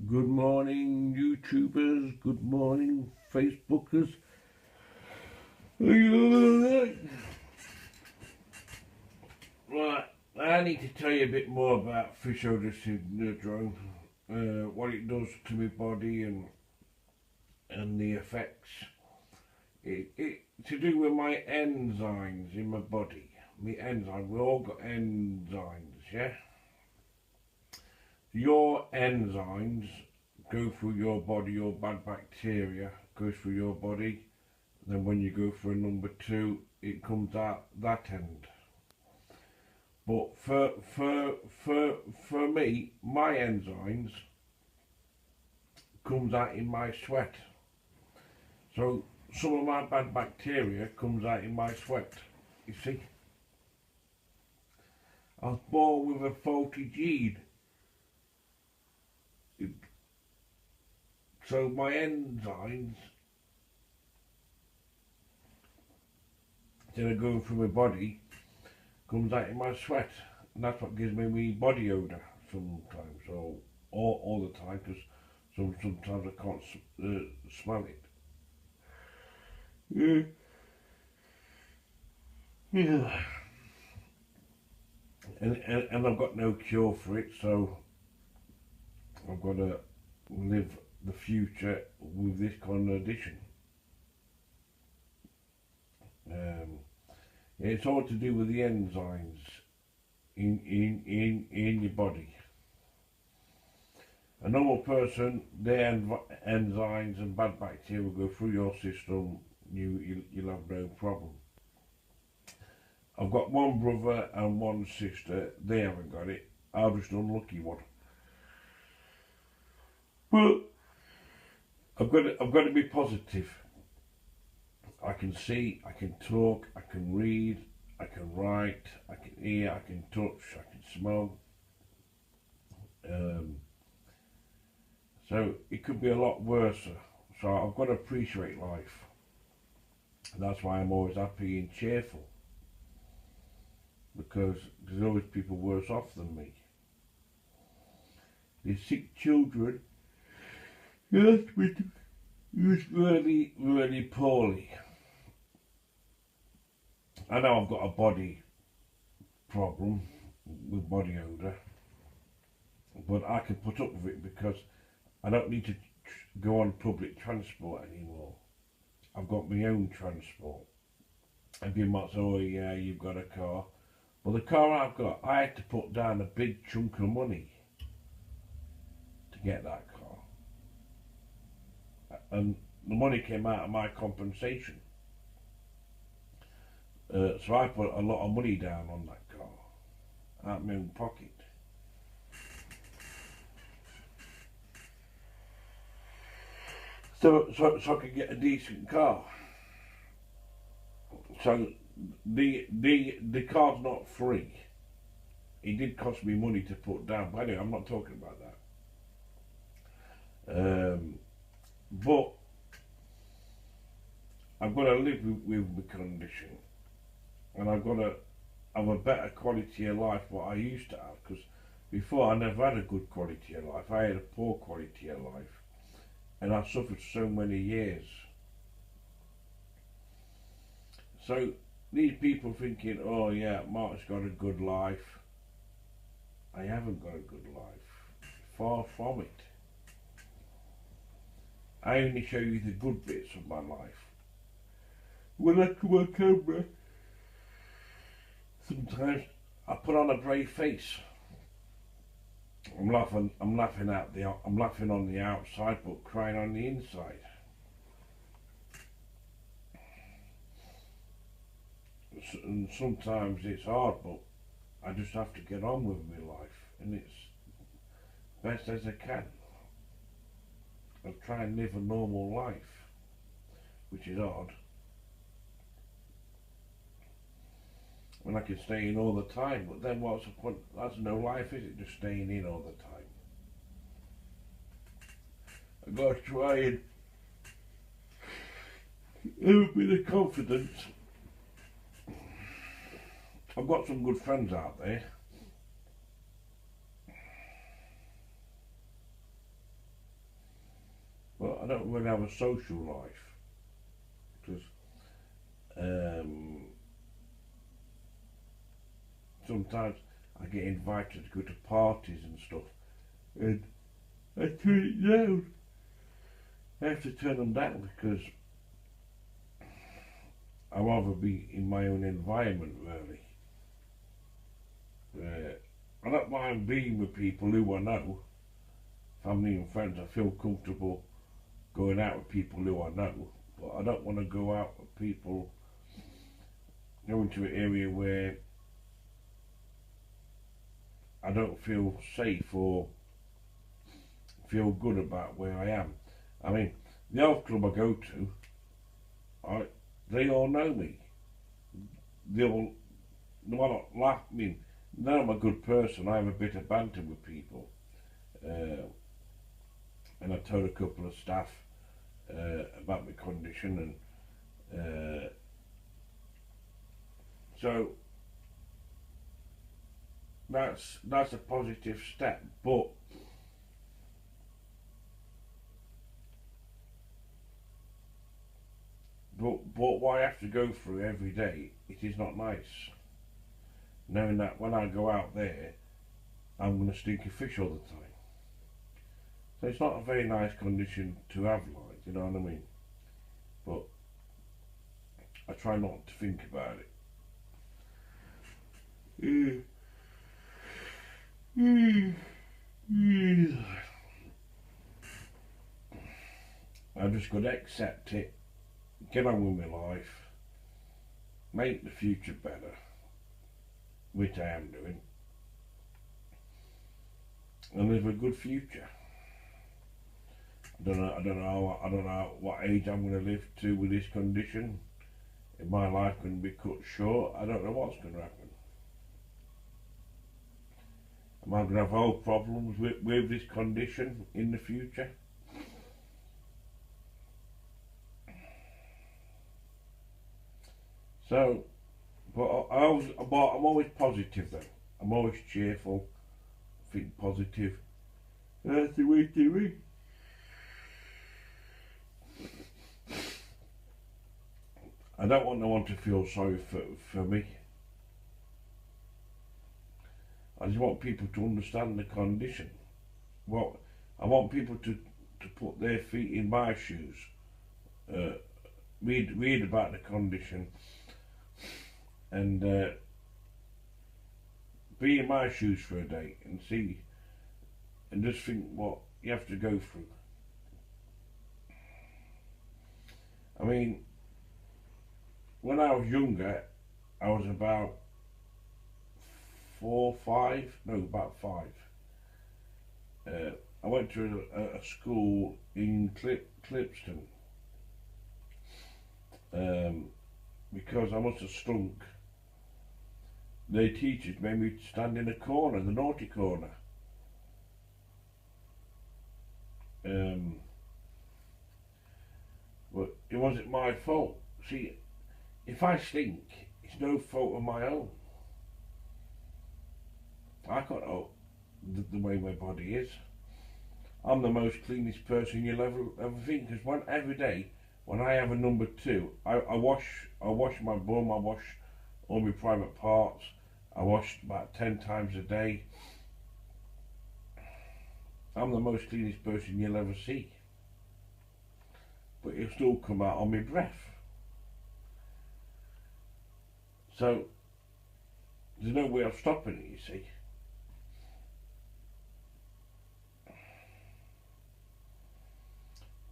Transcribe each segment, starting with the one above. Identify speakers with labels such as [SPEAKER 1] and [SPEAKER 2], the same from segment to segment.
[SPEAKER 1] Good morning, YouTubers. Good morning, Facebookers. Right, I need to tell you a bit more about fish odour syndrome, what it does to my body and the effects. It to do with my enzymes in my body. My enzymes, we all got enzymes, yeah? Your enzymes go through your body, your bad bacteria goes through your body. Then when you go for a number two, it comes out that end. But for me, my enzymes comes out in my sweat. So some of my bad bacteria comes out in my sweat. You see, I was born with a faulty gene. So my enzymes, instead of going through my body, comes out in my sweat, and that's what gives me body odour sometimes, or all the time, because sometimes I can't smell it. Yeah. And I've got no cure for it, so I've got to live the future with this condition. It's all to do with the enzymes in your body. A normal person, their enzymes and bad bacteria will go through your system. You'll have no problem. I've got one brother and one sister. They haven't got it. I'm just an unlucky one. Well, I've got to be positive. I can see, I can talk, I can read, I can write, I can hear, I can touch, I can smell. So it could be a lot worse. So I've got to appreciate life. And that's why I'm always happy and cheerful. Because there's always people worse off than me. There's sick children. Yes, who's really, really poorly. I know I've got a body problem with body odour, but I can put up with it because I don't need to go on public transport anymore. I've got my own transport. And people might say, oh yeah, you've got a car. Well, the car I've got, I had to put down a big chunk of money to get that car. And the money came out of my compensation. So I put a lot of money down on that car, out of my own pocket. So I could get a decent car. So the car's not free. It did cost me money to put down, but anyway, I'm not talking about that. But I've got to live with my condition, and I've got to have a better quality of life what I used to have, because before I never had a good quality of life. I had a poor quality of life, and I suffered so many years. So these people thinking, oh yeah, Mark's got a good life. I haven't got a good life. Far from it. I only show you the good bits of my life. When I come on camera, sometimes I put on a brave face. I'm laughing on the outside, but crying on the inside. And sometimes it's hard, but I just have to get on with my life, and it's best as I can. I'll try and live a normal life, which is hard. When I can stay in all the time, but then what's the point? That's no life, is it? Just staying in all the time. I've got to try and have a bit of confidence. I've got some good friends out there. I don't really have a social life because sometimes I get invited to go to parties and stuff, and I turn it down. I have to turn them down because I'd rather be in my own environment, really. I don't mind being with people who I know, family and friends. I feel comfortable going out with people who I know, but I don't want to go out with people, go into an area where I don't feel safe or feel good about where I am. I mean, the health club I go to, they all know me. They all not laugh. I mean, now I'm a good person. I have a bit of banter with people, and I told a couple of staff about my condition, and so that's a positive step. But what I have to go through every day, it is not nice. Knowing that when I go out there, I'm going to stink of fish all the time. So it's not a very nice condition to have, like, you know what I mean? But I try not to think about it. I've just got to accept it, get on with my life, make the future better, which I am doing, and live a good future. I don't know what age I'm going to live to with this condition. Is my life going to be cut short? I don't know what's going to happen. Am I going to have health problems with this condition in the future? So, but I'm always positive though. I'm always cheerful, think positive. That's the way to be. I don't want no one to feel sorry for me. I just want people to understand the condition. Well, I want people to put their feet in my shoes, read about the condition, and be in my shoes for a day and see, and just think what you have to go through. I mean, when I was younger, I was about 5. I went to a school in Clipston because I must have stunk. Their teachers made me stand in a corner, the naughty corner. But it wasn't my fault. See, if I stink, it's no fault of my own. I can't help the way my body is. I'm the most cleanest person you'll ever think. Because every day when I have a number 2, I wash my bum, I wash all my private parts. I wash about 10 times a day. I'm the most cleanest person you'll ever see. But it'll still come out on my breath. So there's no way of stopping it, you see.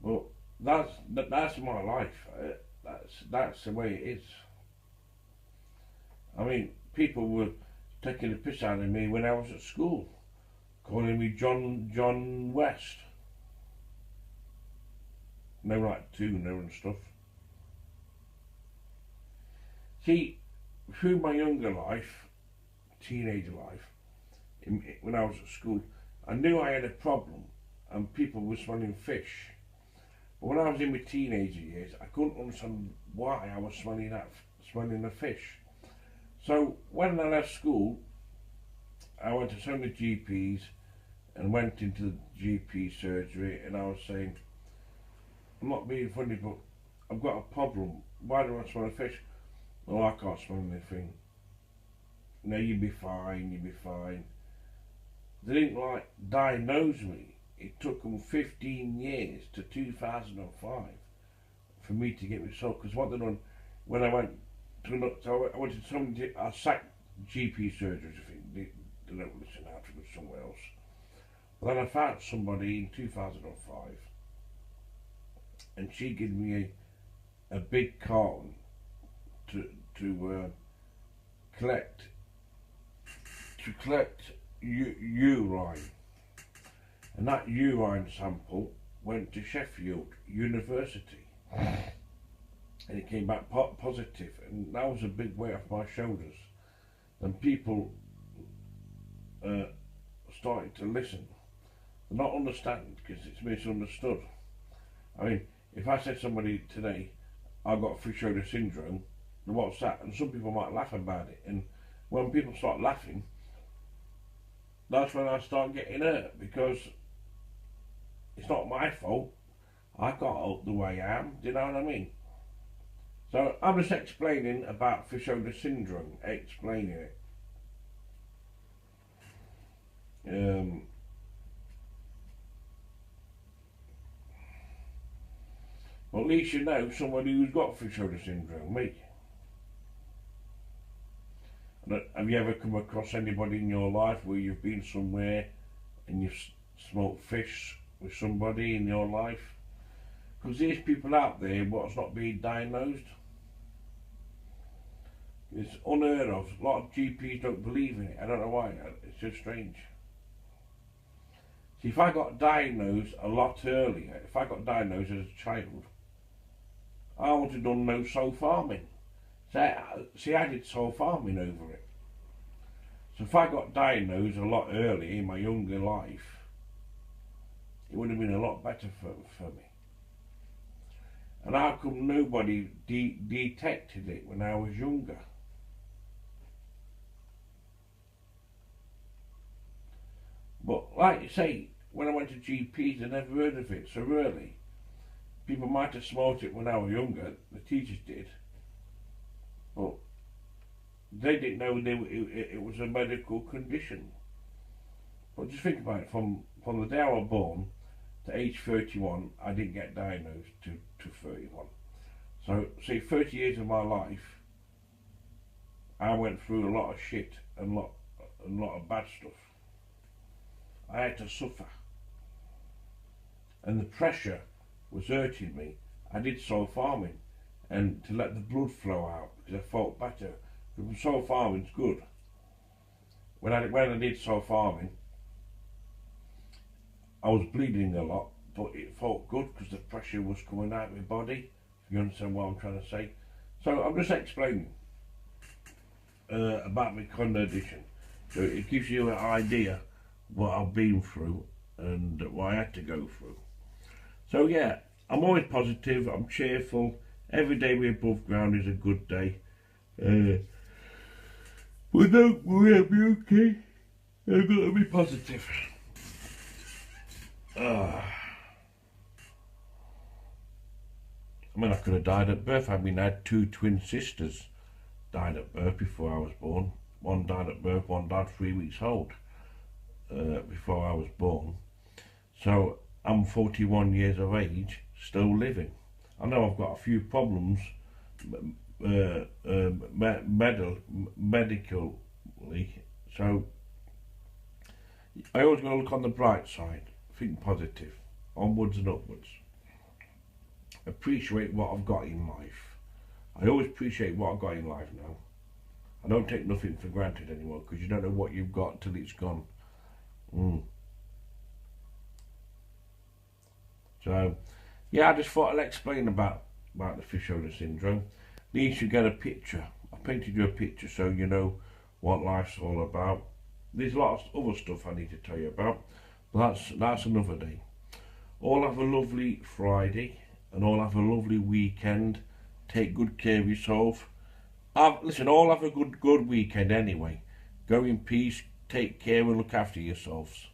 [SPEAKER 1] Well, that's my life. That's the way it is. I mean, people were taking the piss out of me when I was at school, calling me John West. No right tuner and stuff. See, through my younger life, teenager life, when I was at school, I knew I had a problem and people were smelling fish. But when I was in my teenager years, I couldn't understand why I was smelling the fish. So when I left school, I went to so many GPs and went into the GP surgery, and I was saying, I'm not being funny, but I've got a problem. Why do I smell a fish? Oh, I can't smell anything. No, you'll be fine, you'll be fine. They didn't like diagnose me. It took them 15 years to 2005 for me to get myself, because what they done when I went to, so I went to somebody, I sacked GP surgeries, I think, they don't listen out to go somewhere else. But then I found somebody in 2005 and she gave me a big carton to collect urine, and that urine sample went to Sheffield University and it came back positive, and that was a big weight off my shoulders. And people started to listen, not understand, because it's misunderstood. I mean, if I said to somebody today, I've got fish odor syndrome, what's that? And some people might laugh about it, and when people start laughing, that's when I start getting hurt, because it's not my fault. I got out the way I am, do you know what I mean? So I'm just explaining about fish odor syndrome, explaining it. Well, at least you know somebody who's got fish odor syndrome, me. Have you ever come across anybody in your life where you've been somewhere and you've smoked fish with somebody in your life? Because there's people out there what's not being diagnosed. It's unheard of. A lot of GPs don't believe in it. I don't know why. It's just strange. See, if I got diagnosed a lot earlier, if I got diagnosed as a child, I would have done no soul farming. See, I did soul farming over it. So if I got diagnosed a lot earlier in my younger life, it would have been a lot better for me. And how come nobody detected it when I was younger? But like you say, when I went to GPs, I never heard of it. So really, people might have smoked it when I was younger, the teachers did, but they didn't know it was a medical condition. But just think about it, from the day I was born to age 31, I didn't get diagnosed to 31. So, say 30 years of my life, I went through a lot of shit and a lot of bad stuff. I had to suffer. And the pressure was hurting me. I did soul farming, and to let the blood flow out, because I felt better. Because soul farming's good. When I did soul farming, I was bleeding a lot, but it felt good because the pressure was coming out of my body. If you understand what I'm trying to say. So I'm just explaining about my condition. So it gives you an idea what I've been through and what I had to go through. So yeah, I'm always positive, I'm cheerful. Every day we're above ground is a good day. But don't worry, I'll be okay. I've got to be positive. I mean, I could have died at birth. I mean, I had two twin sisters died at birth before I was born. One died at birth, one died 3 weeks old before I was born. So I'm 41 years of age, still living. I know I've got a few problems medically, so I always got to look on the bright side, think positive, onwards and upwards. Appreciate what I've got in life. I always appreciate what I've got in life now. I don't take nothing for granted anymore, because you don't know what you've got till it's gone. So yeah, I just thought I'd explain about the fish odor syndrome. At least you get a picture. I painted you a picture so you know what life's all about. There's lots of other stuff I need to tell you about, but that's another day. All have a lovely Friday, and all have a lovely weekend. Take good care of yourself. Listen, all have a good weekend anyway. Go in peace, take care and look after yourselves.